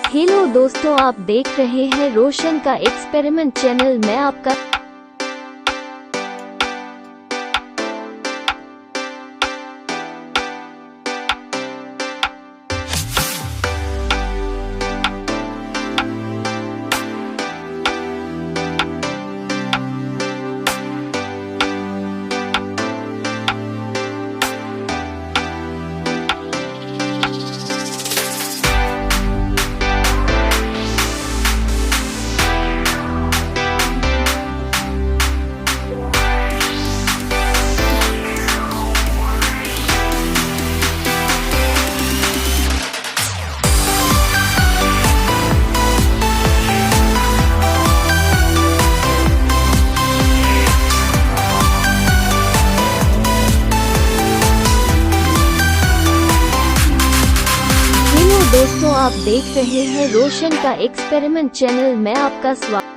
Hello दोस्तों, आप देख रहे हैं रोशन का एक्सपेरिमेंट चैनल। मैं आपका दोस्तों, आप देख रहे हैं रोशन का एक्सपेरिमेंट चैनल। मैं आपका स्वागत